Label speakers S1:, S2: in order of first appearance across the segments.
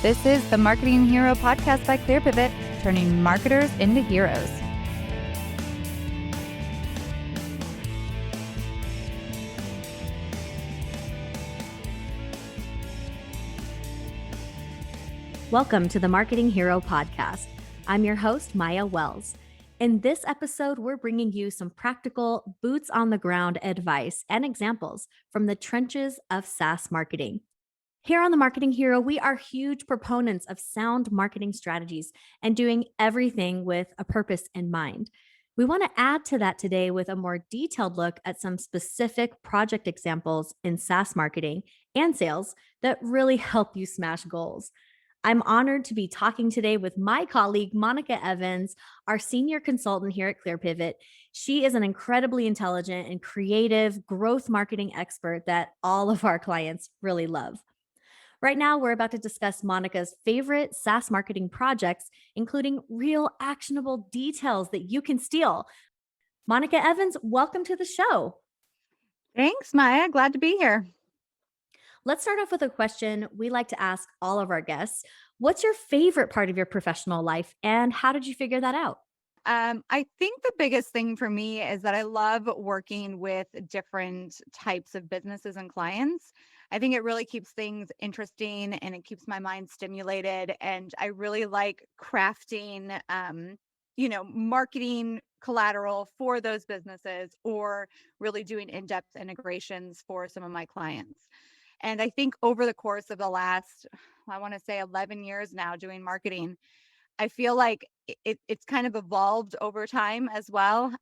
S1: This is the Marketing Hero podcast by ClearPivot, turning marketers into heroes.
S2: Welcome to the Marketing Hero podcast. I'm your host, Maya Wells. In this episode, we're bringing you some practical, boots on the ground advice and examples from the trenches of SaaS marketing. Here on the Marketing Hero, we are huge proponents of sound marketing strategies and doing everything with a purpose in mind. We want to add to that today with a more detailed look at some specific project examples in SaaS marketing and sales that really help you smash goals. I'm honored to be talking today with my colleague, Monica Evans, our senior consultant here at ClearPivot. She is an incredibly intelligent and creative growth marketing expert that all of our clients really love. Right now, we're about to discuss Monica's favorite SaaS marketing projects, including real actionable details that you can steal. Monica Evans, welcome to the show.
S3: Thanks, Maya. Glad to be here.
S2: Let's start off with a question we like to ask all of our guests. What's your favorite part of your professional life, and how did you figure that out?
S3: I think the biggest thing for me is that I love working with different types of businesses and clients. I think it really keeps things interesting and it keeps my mind stimulated. And I really like crafting, marketing collateral for those businesses or really doing in-depth integrations for some of my clients. And I think over the course of the last, I want to say 11 years now doing marketing, I feel like it's kind of evolved over time as well,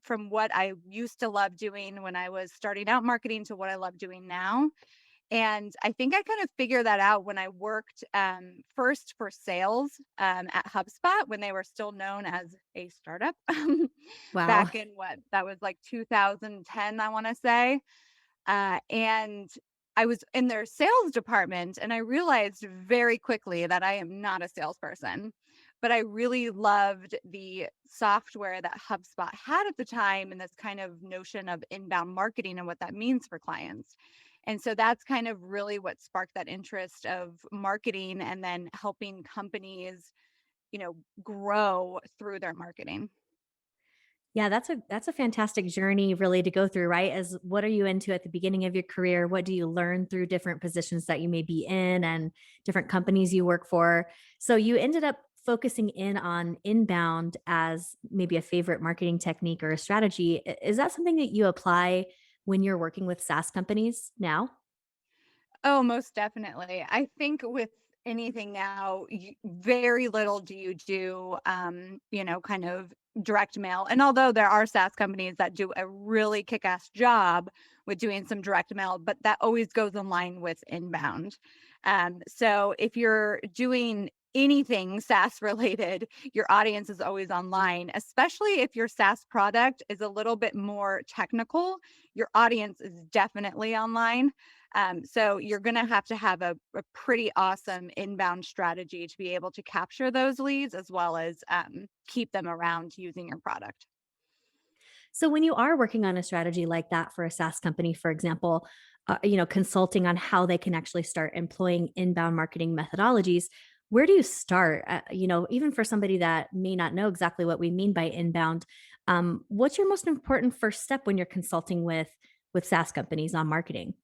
S3: from what I used to love doing when I was starting out marketing to what I love doing now. And I think I kind of figured that out when I worked first for sales at HubSpot when they were still known as a startup
S2: Wow.
S3: back in that was like 2010, I want to say. And I was in their sales department and I realized very quickly that I am not a salesperson, but I really loved the software that HubSpot had at the time and this kind of notion of inbound marketing and what that means for clients. And so that's kind of really what sparked that interest of marketing and then helping companies, grow through their marketing.
S2: Yeah, that's a fantastic journey really to go through, right? As what are you into at the beginning of your career? What do you learn through different positions that you may be in and different companies you work for? So you ended up focusing in on inbound as maybe a favorite marketing technique or a strategy. Is that something that you apply when you're working with SaaS companies now?
S3: Oh, most definitely. I think with anything now, very little do you do, kind of direct mail. And although there are SaaS companies that do a really kick-ass job with doing some direct mail, but that always goes in line with inbound. So if you're doing anything SaaS related, your audience is always online, especially if your SaaS product is a little bit more technical, your audience is definitely online. So you're going to have a pretty awesome inbound strategy to be able to capture those leads as well as keep them around using your product.
S2: So when you are working on a strategy like that for a SaaS company, for example, consulting on how they can actually start employing inbound marketing methodologies, where do you start? Even for somebody that may not know exactly what we mean by inbound, what's your most important first step when you're consulting with SaaS companies on marketing?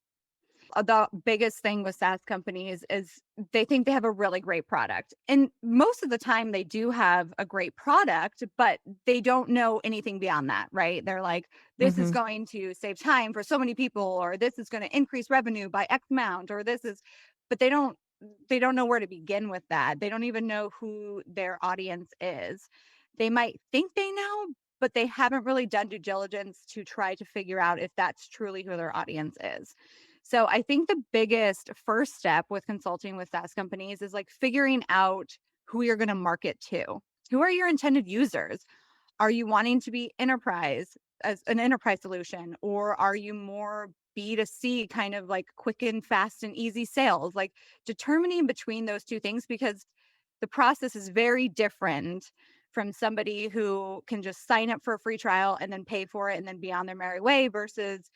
S3: The biggest thing with SaaS companies is they think they have a really great product. And most of the time they do have a great product, but they don't know anything beyond that, right? They're like, this is
S2: Hmm.
S3: going to save time for so many people, or this is going to increase revenue by X amount, or but they don't know where to begin with that. They don't even know who their audience is. They might think they know, but they haven't really done due diligence to try to figure out if that's truly who their audience is. So I think the biggest first step with consulting with SaaS companies is like figuring out who you're going to market to. Who are your intended users? Are you wanting to be enterprise as an enterprise solution, or are you more B2C, kind of like quick and fast and easy sales? Like determining between those two things, because the process is very different from somebody who can just sign up for a free trial and then pay for it and then be on their merry way versus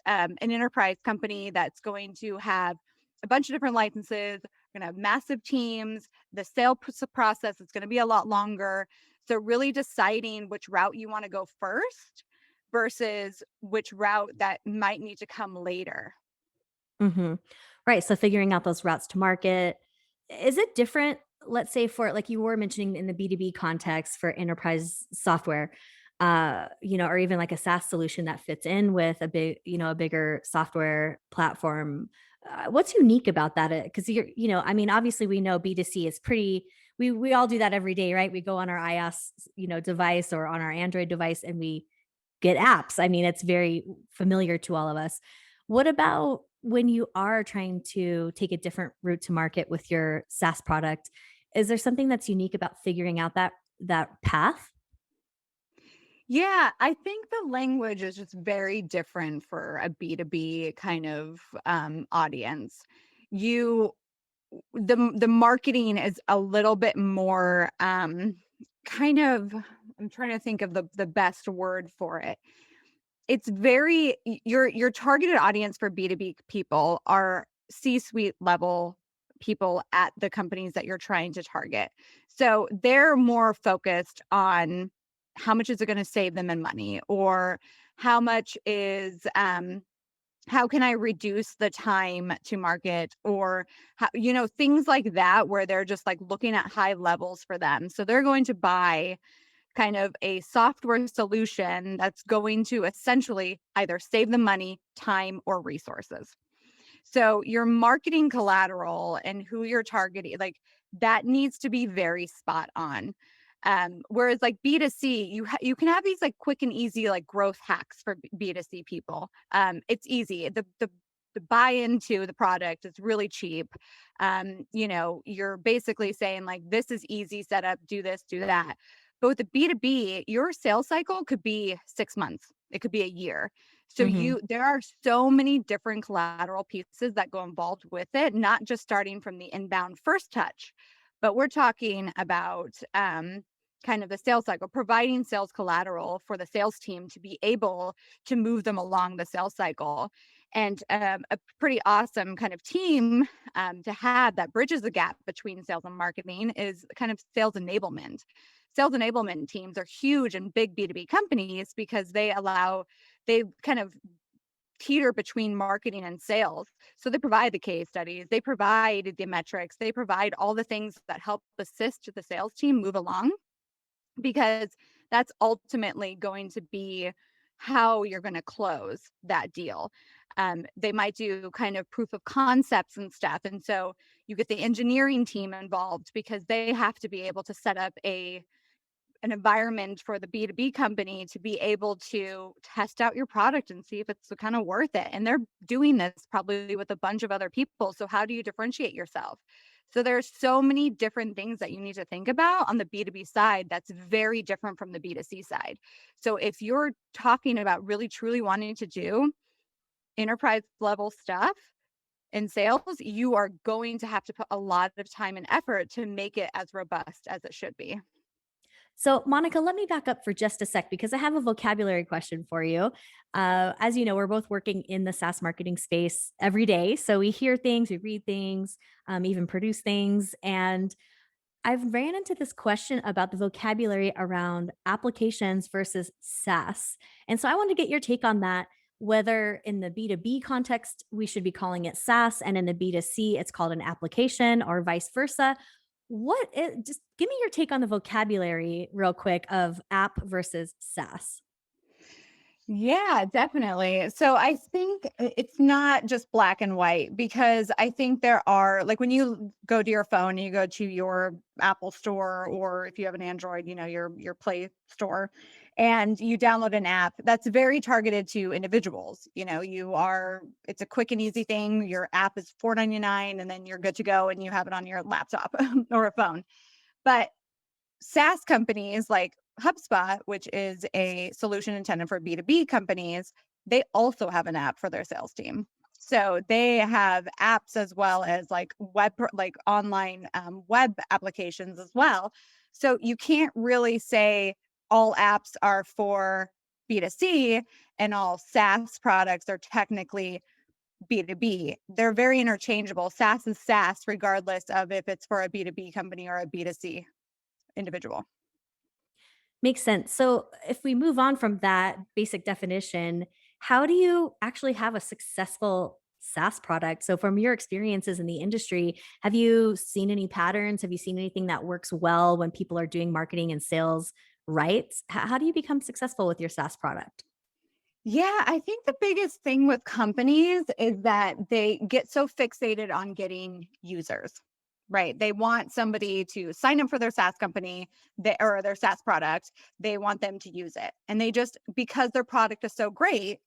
S3: an enterprise company that's going to have a bunch of different licenses, We're going to have massive teams. The sale process is going to be a lot longer. So really deciding which route you want to go first versus which route that might need to come later.
S2: Hmm. Right. So figuring out those routes to market. Is it different, let's say, for like you were mentioning in the B2B context for enterprise software, or even like a SaaS solution that fits in with a bigger software platform? What's unique about that? Because I mean, obviously we know B2C is pretty, we all do that every day, right? We go on our iOS, device or on our Android device and we get apps. I mean, it's very familiar to all of us. What about when you are trying to take a different route to market with your SaaS product? Is there something that's unique about figuring out that path?
S3: Yeah, I think the language is just very different for a B2B kind of audience. You the marketing is a little bit more kind of, I'm trying to think of the best word for it. It's very your targeted audience for B2B people are C-suite level people at the companies that you're trying to target. So they're more focused on how much is it going to save them in money, or how much is how can I reduce the time to market, or how, things like that, where they're just like looking at high levels for them. So they're going to buy kind of a software solution that's going to essentially either save them money, time, or resources. So your marketing collateral and who you're targeting, like that needs to be very spot on. Whereas like B2C, you can have these like quick and easy like growth hacks for B2C people. It's easy. The buy into the product is really cheap. You're basically saying like, this is easy setup, do this, do that. But with the B2B, your sales cycle could be 6 months. It could be a year. So
S2: Hmm.
S3: there are so many different collateral pieces that go involved with it, not just starting from the inbound first touch, but we're talking about kind of the sales cycle, providing sales collateral for the sales team to be able to move them along the sales cycle. And a pretty awesome kind of team to have that bridges the gap between sales and marketing is kind of sales enablement. Sales enablement teams are huge in big B2B companies because they kind of teeter between marketing and sales. So they provide the case studies, they provide the metrics, they provide all the things that help assist the sales team move along, because that's ultimately going to be how you're going to close that deal. They might do kind of proof of concepts and stuff. And so you get the engineering team involved because they have to be able to set up an environment for the B2B company to be able to test out your product and see if it's kind of worth it. And they're doing this probably with a bunch of other people. So how do you differentiate yourself? So there's so many different things that you need to think about on the B2B side that's very different from the B2C side. So if you're talking about really truly wanting to do enterprise level stuff in sales, you are going to have to put a lot of time and effort to make it as robust as it should be.
S2: So, Monica, let me back up for just a sec because I have a vocabulary question for you. As you know, we're both working in the SaaS marketing space every day. So we hear things, we read things, even produce things. And I've ran into this question about the vocabulary around applications versus SaaS. And so I want to get your take on that, whether in the B2B context, we should be calling it SaaS, and in the B2C, it's called an application, or vice versa. Just give me your take on the vocabulary real quick of app versus SaaS.
S3: Yeah, definitely. So I think it's not just black and white, because I think there are, like, when you go to your phone, you go to your Apple store, or if you have an Android, your Play store, and you download an app that's very targeted to individuals. It's a quick and easy thing. Your app is $4.99 and then you're good to go and you have it on your laptop or a phone. But SaaS companies like HubSpot, which is a solution intended for B2B companies, they also have an app for their sales team. So they have apps as well as like like online web applications as well. So you can't really say all apps are for B2C and all SaaS products are technically B2B. They're very interchangeable. SaaS is SaaS, regardless of if it's for a B2B company or a B2C individual.
S2: Makes sense. So, if we move on from that basic definition, how do you actually have a successful SaaS product? So, from your experiences in the industry, have you seen any patterns? Have you seen anything that works well when people are doing marketing and sales right? How do you become successful with your SaaS product?
S3: Yeah, I think the biggest thing with companies is that they get so fixated on getting users, right? They want somebody to sign up for their SaaS company or their SaaS product. They want them to use it. And they just, because their product is so great,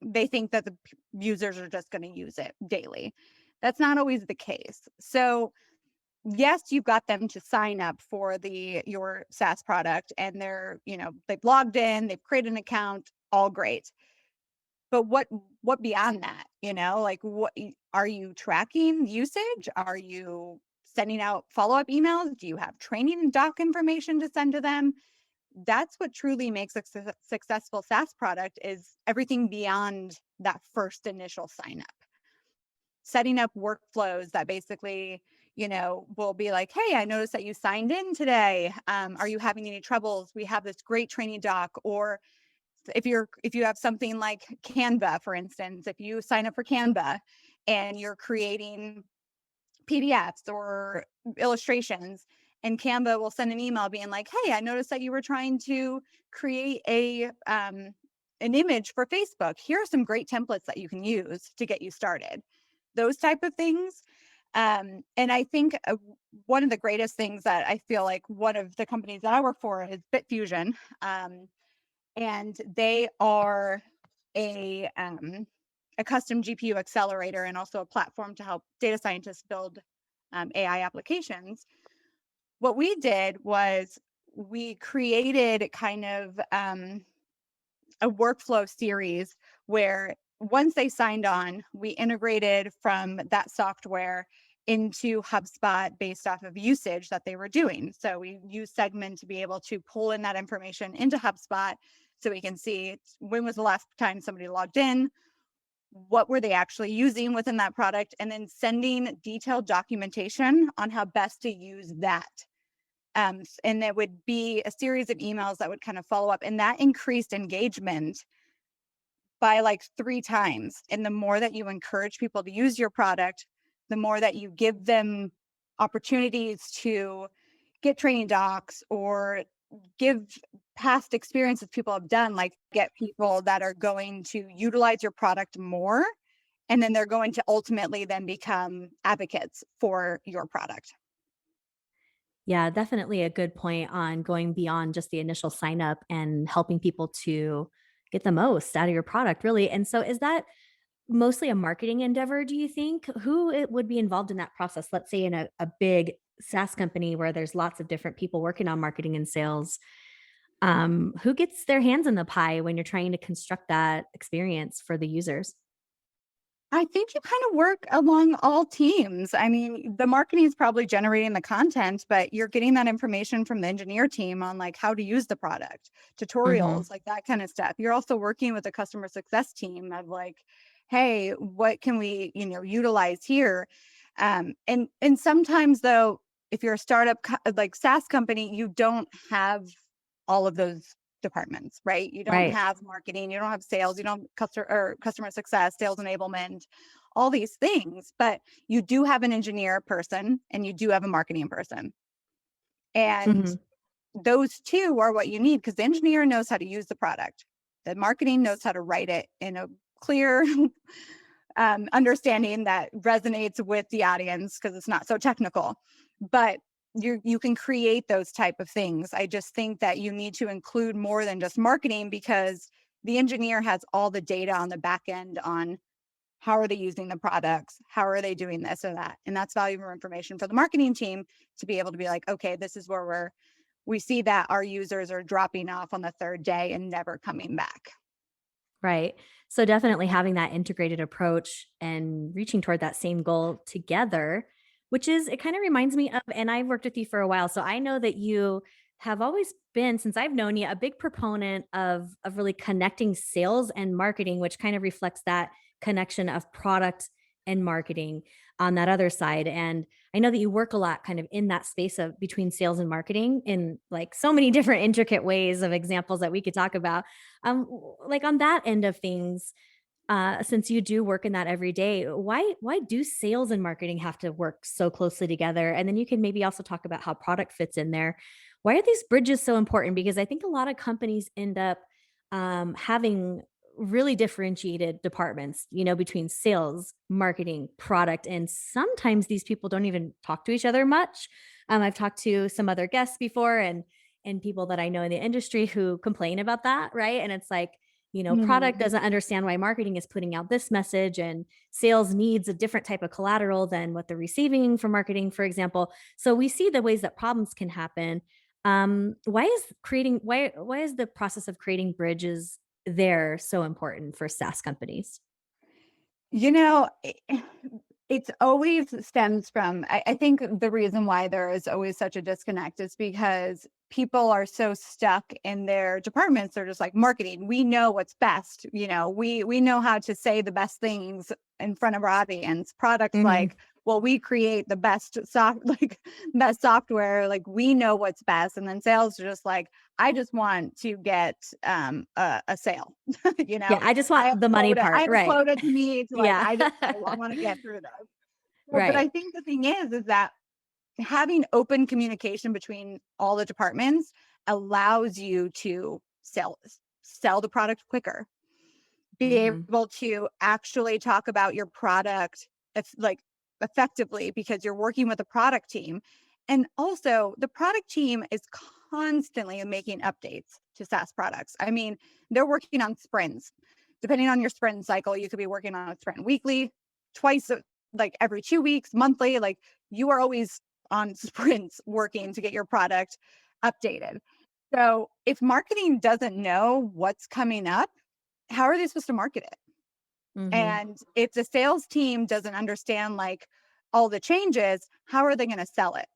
S3: they think that the users are just going to use it daily. That's not always the case. So, yes, you've got them to sign up for your SaaS product and they've logged in, they've created an account, all great. But what beyond that, like are you tracking usage? Are you sending out follow-up emails? Do you have training and doc information to send to them? That's what truly makes a successful SaaS product, is everything beyond that first initial sign up. Setting up workflows that basically, will be like, hey, I noticed that you signed in today. Are you having any troubles? We have this great training doc. Or if you have something like Canva, for instance, if you sign up for Canva and you're creating PDFs or illustrations, and Canva will send an email being like, hey, I noticed that you were trying to create an image for Facebook. Here are some great templates that you can use to get you started. Those type of things. And I think one of the greatest things that I feel like one of the companies that I work for is Bitfusion. And they are a custom GPU accelerator and also a platform to help data scientists build AI applications. What we did was we created kind of a workflow series where once they signed on, we integrated from that software into HubSpot based off of usage that they were doing. So we use Segment to be able to pull in that information into HubSpot so we can see when was the last time somebody logged in, what were they actually using within that product, and then sending detailed documentation on how best to use that. And there would be a series of emails that would kind of follow up, and that increased engagement by like 3 times. And the more that you encourage people to use your product, the more that you give them opportunities to get training docs or give past experiences people have done, like get people that are going to utilize your product more. And then they're going to ultimately then become advocates for your product.
S2: Yeah, definitely a good point on going beyond just the initial sign up and helping people to get the most out of your product, really. And so, is that mostly a marketing endeavor, do you think? Who it would be involved in that process? Let's say in a big SaaS company where there's lots of different people working on marketing and sales. Who gets their hands in the pie when you're trying to construct that experience for the users?
S3: I think you kind of work along all teams. I mean, the marketing is probably generating the content, but you're getting that information from the engineer team on like how to use the product,
S2: Hmm.
S3: tutorials, like that kind of stuff. You're also working with the customer success team of like, hey, what can we, utilize here? And sometimes though, if you're a startup like SaaS company, you don't have all of those departments, right? You don't
S2: Right.
S3: have marketing, you don't have sales, you don't have customer success, sales enablement, all these things, but you do have an engineer person and you do have a marketing person. And
S2: Hmm.
S3: those two are what you need, because the engineer knows how to use the product. The marketing knows how to write it in a clear understanding that resonates with the audience because it's not so technical. But you can create those type of things. I just think that you need to include more than just marketing, because the engineer has all the data on the back end on how are they using the products, how are they doing this or that, and that's valuable information for the marketing team to be able to be like, okay, this is where we see that our users are dropping off on the 3rd day and never coming back.
S2: Right. So definitely having that integrated approach and reaching toward that same goal together, which is, it kind of reminds me of, and I've worked with you for a while. So I know that you have always been, since I've known you, a big proponent of really connecting sales and marketing, which kind of reflects that connection of product and marketing on that other side. And I know that you work a lot kind of in that space of between sales and marketing in like so many different intricate ways of examples that we could talk about. Like on that end of things, since you do work in that every day, why do sales and marketing have to work so closely together? And then you can maybe also talk about how product fits in there. Why are these bridges so important? Because I think a lot of companies end up having really differentiated departments, between sales, marketing, product, and sometimes these people don't even talk to each other much. I've talked to some other guests before, and people that I know in the industry who complain about that, right? And it's like, product
S3: Mhm.
S2: doesn't understand why marketing is putting out this message, and sales needs a different type of collateral than what they're receiving from marketing, for example. So we see the ways that problems can happen. Why is the process of creating bridges there so important for SaaS companies?
S3: You know, it's always stems from, I think the reason why there is always such a disconnect is because people are so stuck in their departments. They're just like marketing. We know what's best. We know how to say the best things in front of our audience. Products
S2: Mhm.
S3: like, well, we create the best like best software. Like we know what's best. And then sales are just like, I just want to get a sale. you
S2: Yeah,
S3: know,
S2: I just
S3: I
S2: want
S3: have
S2: the money
S3: quota. I
S2: part,
S3: have a
S2: right.
S3: quota to meet. Like
S2: Yeah.
S3: I want to get through this. But
S2: Right.
S3: I think the thing is that having open communication between all the departments allows you to sell the product quicker, be
S2: Mhm.
S3: able to actually talk about your product like effectively because you're working with a product team. And also the product team is constantly making updates to SaaS products. I mean, they're working on sprints. Depending on your sprint cycle, you could be working on a sprint weekly, twice, like every 2 weeks, monthly. Like you are always on sprints working to get your product updated. So if marketing doesn't know what's coming up, how are they supposed to market it?
S2: Mhm.
S3: And if the sales team doesn't understand like all the changes, how are they going to sell it?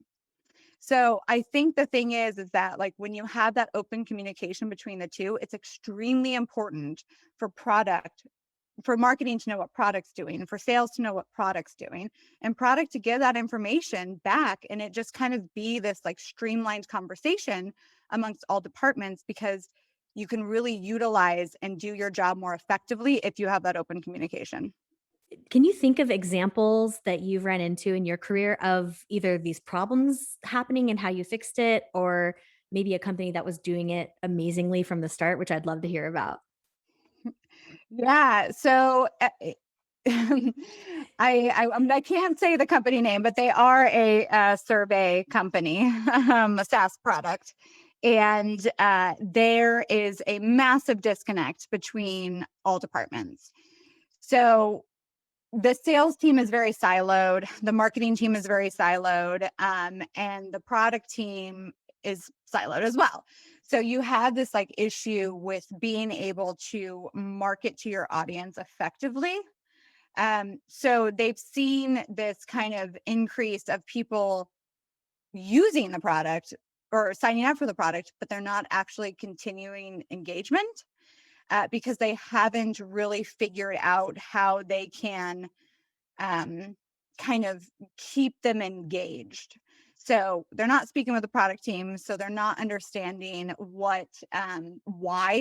S3: So I think the thing is that like when you have that open communication between the two, it's extremely important for product, for marketing to know what product's doing, and for sales to know what product's doing, and product to give that information back. And it just kind of be this like streamlined conversation amongst all departments because you can really utilize and do your job more effectively if you have that open communication.
S2: Can you think of examples that you've run into in your career of either these problems happening and how you fixed it, or maybe a company that was doing it amazingly from the start, which I'd love to hear about?
S3: Yeah. So I can't say the company name, but they are a survey company, a SaaS product, and there is a massive disconnect between all departments. So the sales team is very siloed, the marketing team is very siloed, and the product team is siloed as well. So you have this like issue with being able to market to your audience effectively. So they've seen this kind of increase of people using the product or signing up for the product, but they're not actually continuing engagement because they haven't really figured out how they can um, kind of keep them engaged. So they're not speaking with the product team. So they're not understanding why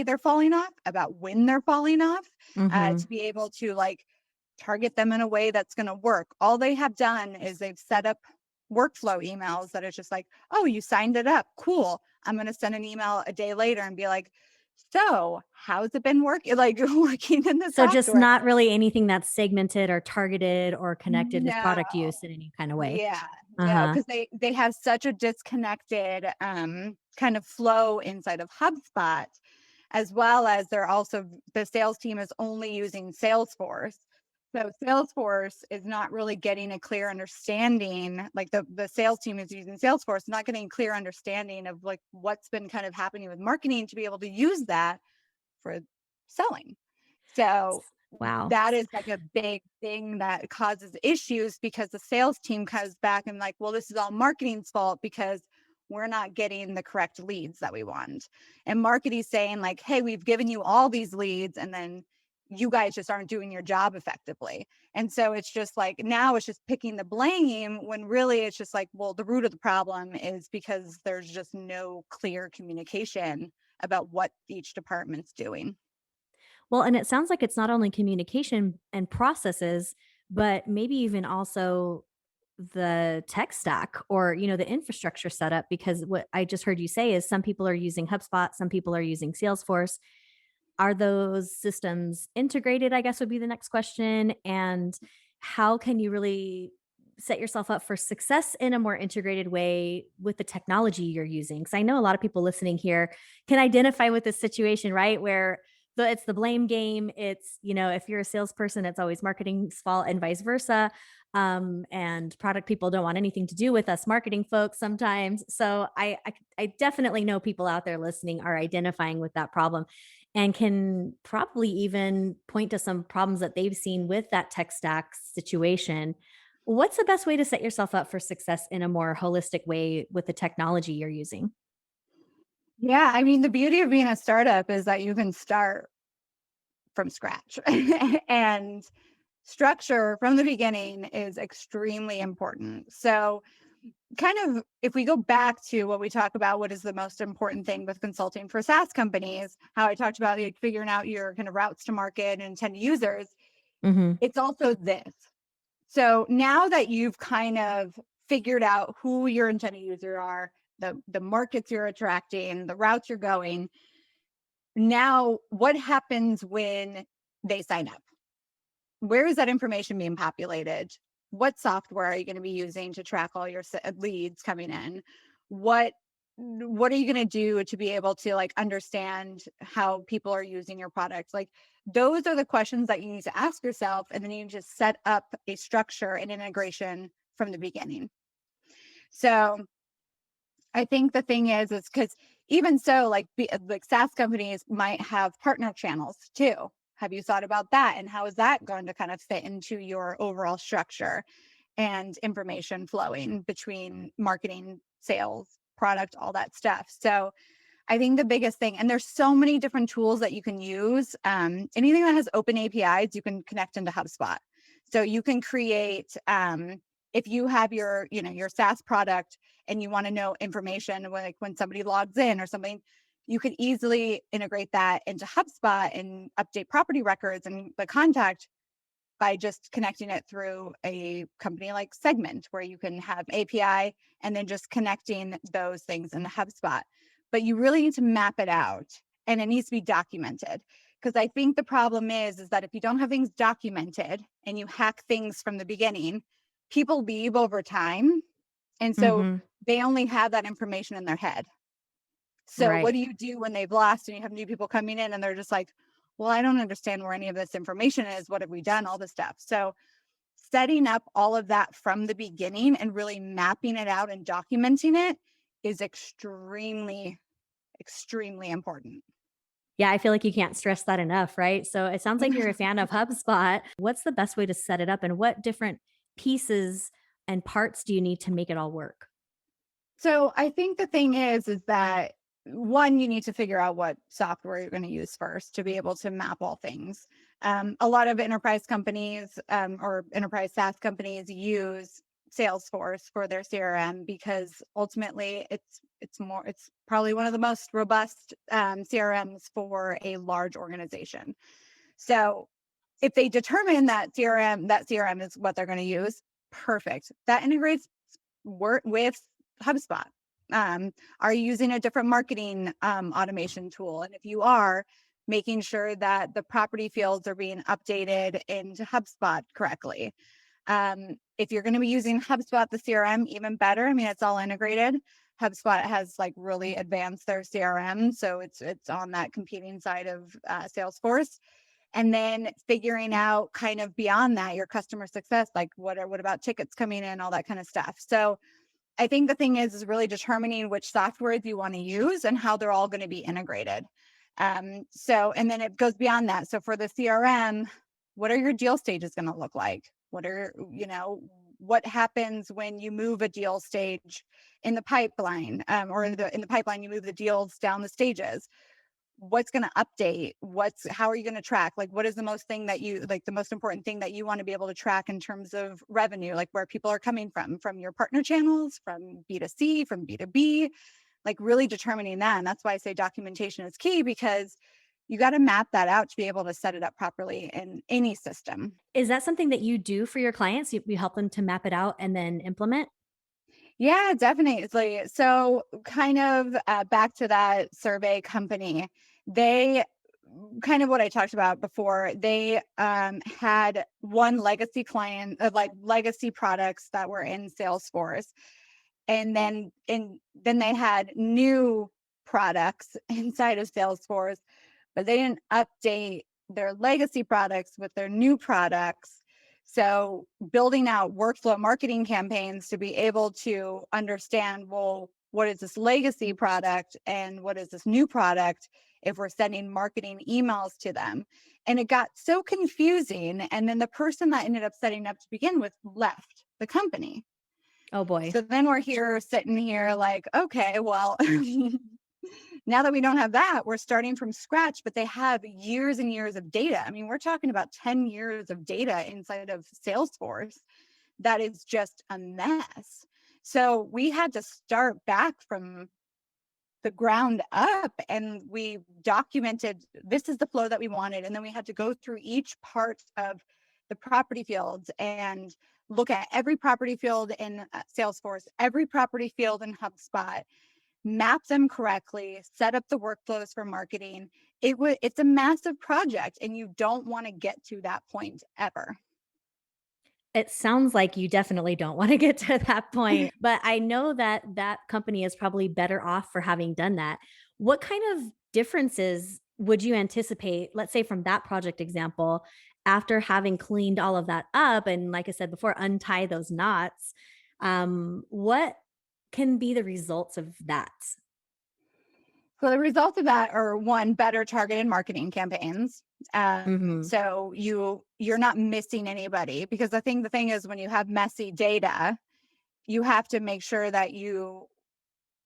S3: they're falling off, about when they're falling off, to
S2: Mhm.
S3: be able to like target them in a way that's going to work. All they have done is they've set up workflow emails that is just like, oh, you signed it up. Cool. I'm going to send an email a day later and be like, so how's it been working? Like working in the
S2: So just
S3: software?
S2: not really anything that's segmented or targeted or connected with
S3: No.
S2: product use in any kind of way.
S3: Yeah, no,
S2: Uh-huh.
S3: because they have such a disconnected kind of flow inside of HubSpot, as well as they're also the sales team is only using Salesforce. So Salesforce is not really getting a clear understanding, like the sales team is using Salesforce, not getting a clear understanding of like what's been kind of happening with marketing to be able to use that for selling. So
S2: Wow.
S3: that is like a big thing that causes issues because the sales team comes back and like, well, this is all marketing's fault because we're not getting the correct leads that we want. And marketing's saying like, hey, we've given you all these leads. And then you guys just aren't doing your job effectively. And so it's just like, now it's just picking the blame when really it's just like, well, the root of the problem is because there's just no clear communication about what each department's doing.
S2: Well, and it sounds like it's not only communication and processes, but maybe even also the tech stack or, the infrastructure setup, because what I just heard you say is some people are using HubSpot, some people are using Salesforce. Are those systems integrated, I guess would be the next question. And how can you really set yourself up for success in a more integrated way with the technology you're using? Because I know a lot of people listening here can identify with this situation, right? Where it's the blame game. It's, if you're a salesperson, it's always marketing's fault and vice versa. And product people don't want anything to do with us marketing folks sometimes. So I definitely know people out there listening are identifying with that problem and can probably even point to some problems that they've seen with that tech stack situation. What's the best way to set yourself up for success in a more holistic way with the technology you're using?
S3: Yeah, I mean, the beauty of being a startup is that you can start from scratch. And structure from the beginning is extremely important. So, kind of, if we go back to what we talk about, what is the most important thing with consulting for SaaS companies, how I talked about like figuring out your kind of routes to market and intended users,
S2: Mhm.
S3: it's also this. So now that you've kind of figured out who your intended user are, the markets you're attracting, the routes you're going, now what happens when they sign up? Where is that information being populated? What software are you going to be using to track all your leads coming in? What are you going to do to be able to like understand how people are using your product? Like those are the questions that you need to ask yourself, and then you just set up a structure and integration from the beginning. So I think the thing is because even so, like SaaS companies might have partner channels too. Have you thought about that? And how is that going to kind of fit into your overall structure and information flowing between marketing, sales, product, all that stuff? So I think the biggest thing, and there's so many different tools that you can use. Anything that has open APIs, you can connect into HubSpot. So you can create, if you have your SaaS product and you want to know information like when somebody logs in or something, you could easily integrate that into HubSpot and update property records and the contact by just connecting it through a company like Segment, where you can have API and then just connecting those things in the HubSpot. But you really need to map it out, and it needs to be documented. Because I think the problem is that if you don't have things documented and you hack things from the beginning, people leave over time. And so
S2: Mhm.
S3: they only have that information in their head. So what
S2: Right.
S3: do you do when they've lost and you have new people coming in and they're just like, well, I don't understand where any of this information is. What have we done? All this stuff. So setting up all of that from the beginning and really mapping it out and documenting it is extremely, extremely important.
S2: Yeah, I feel like you can't stress that enough, right? So it sounds like you're a fan of HubSpot. What's the best way to set it up and what different pieces and parts do you need to make it all work?
S3: So I think the thing is that one, you need to figure out what software you're going to use first to be able to map all things. A lot of enterprise companies or enterprise SaaS companies use Salesforce for their CRM because ultimately it's probably one of the most robust CRMs for a large organization. So if they determine that CRM is what they're going to use, perfect. That integrates work with HubSpot. Are you using a different marketing automation tool? And if you are, making sure that the property fields are being updated into HubSpot correctly. If you're going to be using HubSpot, the CRM, even better. I mean, it's all integrated. HubSpot has like really advanced their CRM, so it's on that competing side of Salesforce. And then figuring out kind of beyond that your customer success, like what about tickets coming in, all that kind of stuff. So I think the thing is really determining which software you want to use and how they're all going to be integrated. And then it goes beyond that. So for the CRM, what are your deal stages going to look like? What happens when you move a deal stage in the pipeline, or in the pipeline, you move the deals down the stages? what's going to update, how are you going to track, like what is the most important thing that you want to be able to track in terms of revenue, like where people are coming from your partner channels, from B2C, from B2B, like really determining that. And that's why I say documentation is key, because you got to map that out to be able to set it up properly in any system.
S2: Is that something that you do for your clients? You help them to map it out and then implement?
S3: Yeah, definitely. So, kind of back to that survey company, they kind of what I talked about before. They had one legacy client, like legacy products that were in Salesforce, and then they had new products inside of Salesforce, but they didn't update their legacy products with their new products. So building out workflow marketing campaigns to be able to understand, well, what is this legacy product and what is this new product if we're sending marketing emails to them. And it got so confusing. And then the person that ended up setting up to begin with left the company.
S2: Oh boy.
S3: So then we're sitting here like, okay, well, now that we don't have that, we're starting from scratch, but they have years and years of data. I mean, we're talking about 10 years of data inside of Salesforce that is just a mess. So we had to start back from the ground up, and we documented, this is the flow that we wanted. And then we had to go through each part of the property fields and look at every property field in Salesforce, every property field in HubSpot, map them correctly, set up the workflows for marketing. It's a massive project, and you don't want to get to that point ever.
S2: It sounds like you definitely don't wanna get to that point, but I know that that company is probably better off for having done that. What kind of differences would you anticipate, let's say from that project example, after having cleaned all of that up and, like I said before, untie those knots, what can be the results of that?
S3: So the results of that are, one, better targeted marketing campaigns.
S2: Mhm.
S3: So you're not missing anybody, because the thing is, when you have messy data, you have to make sure that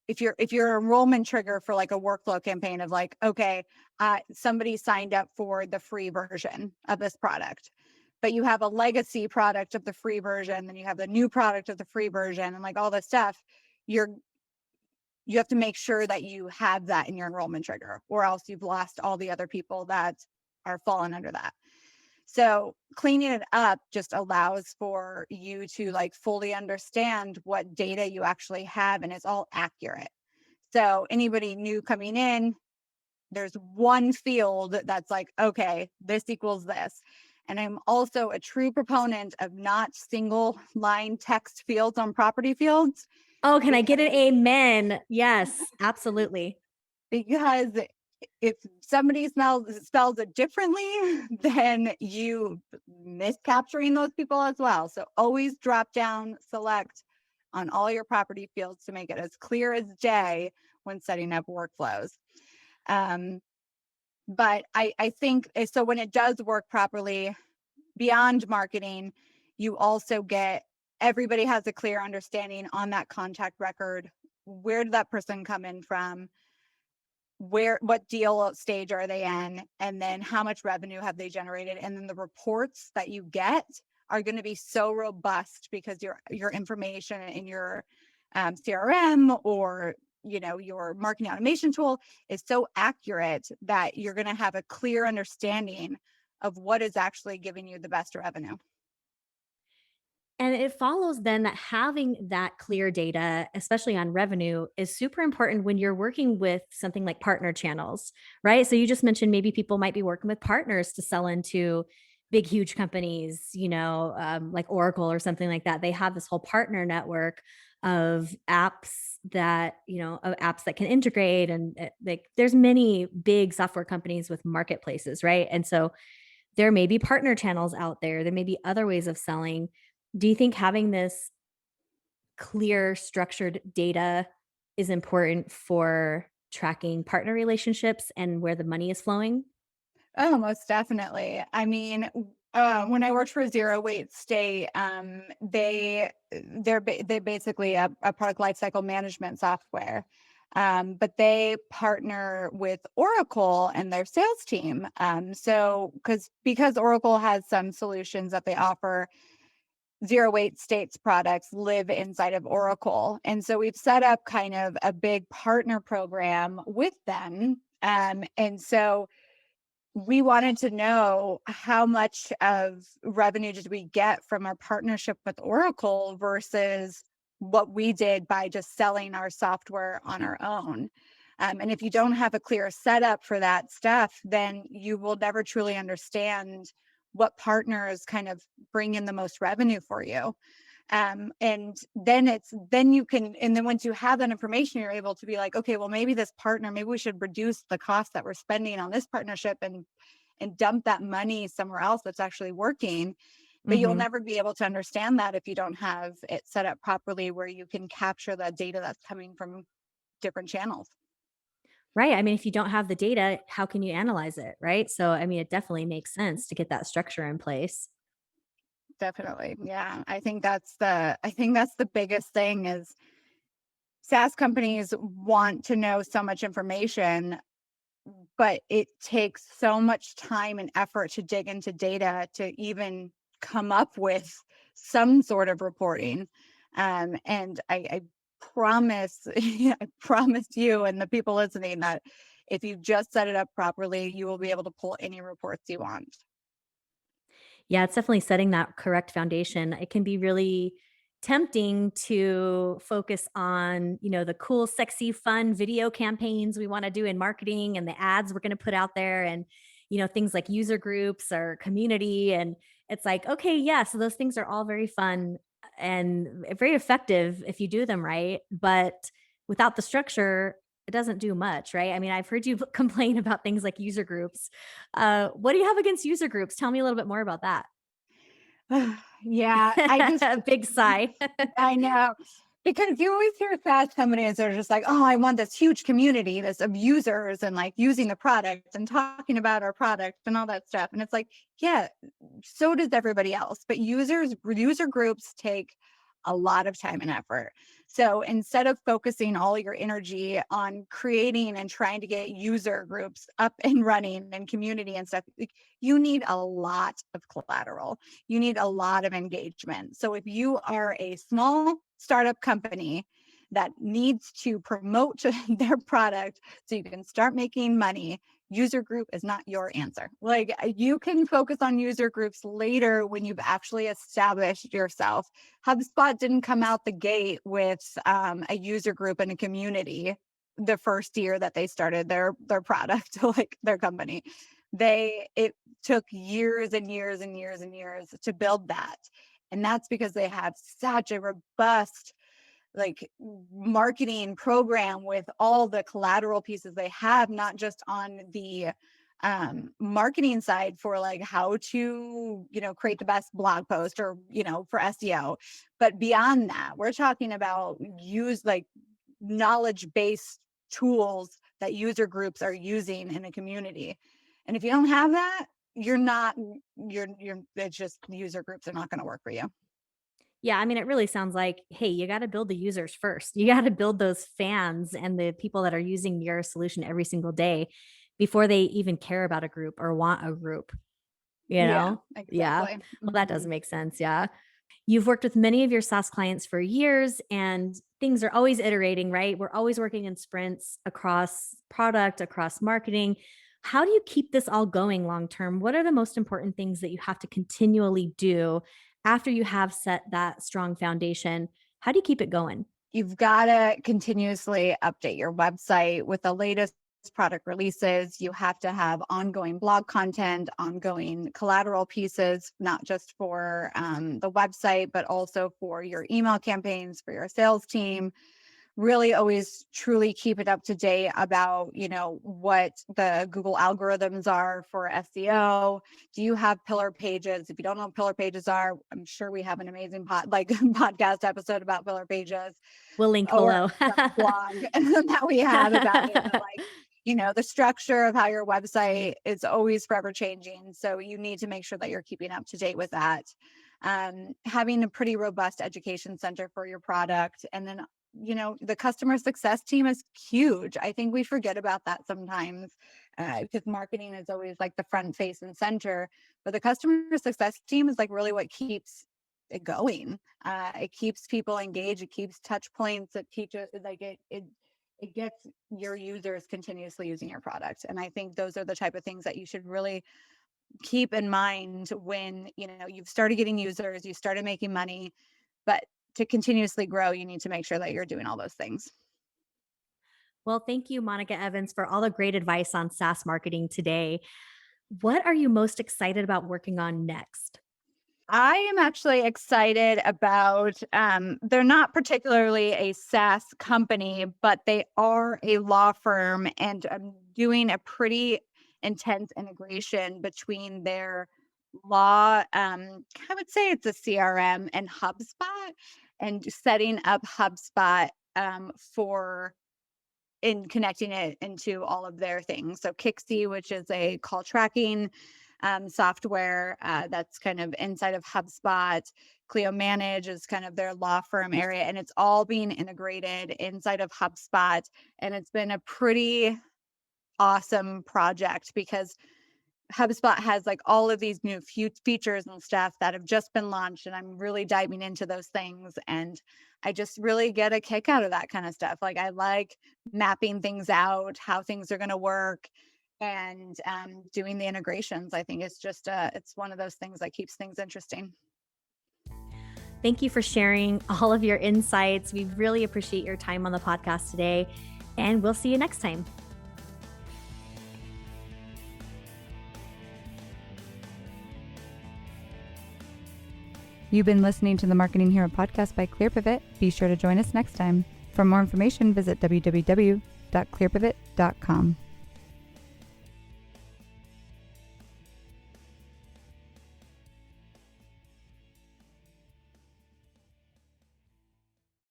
S3: if your enrollment trigger for like a workflow campaign of like, okay, somebody signed up for the free version of this product, but you have a legacy product of the free version, then you have the new product of the free version, and like all this stuff, you're you have to make sure that you have that in your enrollment trigger, or else you've lost all the other people that are falling under that. So cleaning it up just allows for you to like fully understand what data you actually have, and it's all accurate. So anybody new coming in, there's one field that's like, okay, this equals this. And I'm also a true proponent of not single line text fields on property fields,
S2: Oh, can I get an
S3: because
S2: amen? Yes, absolutely.
S3: because if somebody spells it differently, then you miscapturing those people as well. So always drop down, select on all your property fields to make it as clear as day when setting up workflows. Um, but I think so when it does work properly, beyond marketing, you also get, everybody has a clear understanding on that contact record. Where did that person come in from? What deal stage are they in, and then how much revenue have they generated, and then the reports that you get are going to be so robust, because your information in your CRM, or your marketing automation tool, is so accurate that you're going to have a clear understanding of what is actually giving you the best revenue.
S2: And it follows then that having that clear data, especially on revenue, is super important when you're working with something like partner channels, right? So you just mentioned maybe people might be working with partners to sell into big, huge companies, like Oracle or something like that. They have this whole partner network of apps that can integrate, and like there's many big software companies with marketplaces, right? And so there may be partner channels out there. There may be other ways of selling. Do you think having this clear, structured data is important for tracking partner relationships and where the money is flowing?
S3: Oh, most definitely. I mean, when I worked for Zero Weight State, they basically a product lifecycle management software. but they partner with Oracle and their sales team. Because Oracle has some solutions that they offer, zero weight states products live inside of Oracle. And so we've set up kind of a big partner program with them. And so we wanted to know how much of revenue did we get from our partnership with Oracle versus what we did by just selling our software on our own. And if you don't have a clear setup for that stuff, then you will never truly understand what partners kind of bring in the most revenue for you. And then once you have that information, you're able to be like, okay, well, maybe this partner, maybe we should reduce the cost that we're spending on this partnership and dump that money somewhere else that's actually working. But you'll
S2: Mm-hmm.
S3: never be able to understand that if you don't have it set up properly where you can capture the data that's coming from different channels.
S2: Right. I mean, if you don't have the data, how can you analyze it? Right. So, I mean, it definitely makes sense to get that structure in place.
S3: Definitely. Yeah. I think that's the biggest thing is SaaS companies want to know so much information, but it takes so much time and effort to dig into data to even come up with some sort of reporting. And I promise, I promise you and the people listening that if you just set it up properly, you will be able to pull any reports you want.
S2: Yeah, it's definitely setting that correct foundation. It can be really tempting to focus on, the cool, sexy, fun video campaigns we want to do in marketing and the ads we're going to put out there and, things like user groups or community. And it's like, okay, yeah, so those things are all very fun and very effective if you do them right. But without the structure, it doesn't do much, right? I mean, I've heard you complain about things like user groups. What do you have against user groups? Tell me a little bit more about that.
S3: Yeah,
S2: Big sigh.
S3: I know. Because you always hear SaaS companies that are just like, oh, I want this huge community, this of users and like using the product and talking about our product and all that stuff. And it's like, yeah, so does everybody else. But user groups take a lot of time and effort. So instead of focusing all your energy on creating and trying to get user groups up and running and community and stuff, like, you need a lot of collateral. You need a lot of engagement. So if you are a small startup company that needs to promote their product so you can start making money, user group is not your answer. Like you can focus on user groups later when you've actually established yourself. HubSpot didn't come out the gate with a user group and a community the first year that they started their product, like their company. It took years and years and years and years to build that. And that's because they have such a robust like marketing program with all the collateral pieces they have, not just on the marketing side for like how to, create the best blog post or, for SEO. But beyond that, we're talking about use like knowledge based tools that user groups are using in a community. And if you don't have that, it's just user groups are not going to work for you.
S2: Yeah, I mean, it really sounds like, hey, you got to build the users first. You got to build those fans and the people that are using your solution every single day before they even care about a group or want a group, you
S3: Yeah,
S2: know? Yeah.
S3: exactly.
S2: Well, that does
S3: Mhm.
S2: make sense. Yeah. You've worked with many of your SaaS clients for years and things are always iterating, right? We're always working in sprints across product, across marketing. How do you keep this all going long term? What are the most important things that you have to continually do after you have set that strong foundation? How do you keep it going?
S3: You've got to continuously update your website with the latest product releases. You have to have ongoing blog content, ongoing collateral pieces, not just for the website, but also for your email campaigns, for your sales team. Really always truly keep it up to date about, what the Google algorithms are for SEO. Do you have pillar pages? If you don't know what pillar pages are, I'm sure we have an amazing podcast episode about pillar pages
S2: We'll link
S3: or
S2: below.
S3: some blog that we have about it. But like, the structure of how your website is always forever changing. So you need to make sure that you're keeping up to date with that. Having a pretty robust education center for your product, and then the customer success team is huge. I think we forget about that sometimes because marketing is always like the front face and center, but the customer success team is like really what keeps it going. It keeps people engaged. It keeps touch points. It teaches like it gets your users continuously using your product. And I think those are the type of things that you should really keep in mind when, you've started getting users, you started making money, but to continuously grow, you need to make sure that you're doing all those things.
S2: Well, thank you, Monica Evans, for all the great advice on SaaS marketing today. What are you most excited about working on next?
S3: I am actually excited about, they're not particularly a SaaS company, but they are a law firm, and I'm doing a pretty intense integration between their law, I would say it's a CRM and HubSpot, and setting up HubSpot for in connecting it into all of their things. So Kixie, which is a call tracking software that's kind of inside of HubSpot. Clio Manage is kind of their law firm area, and it's all being integrated inside of HubSpot. And it's been a pretty awesome project because HubSpot has like all of these new features and stuff that have just been launched, and I'm really diving into those things. And I just really get a kick out of that kind of stuff. Like I like mapping things out, how things are going to work, and doing the integrations. I think it's just it's one of those things that keeps things interesting.
S2: Thank you for sharing all of your insights. We really appreciate your time on the podcast today, and we'll see you next time.
S1: You've been listening to the Marketing Hero podcast by ClearPivot. Be sure to join us next time. For more information, visit www.clearpivot.com.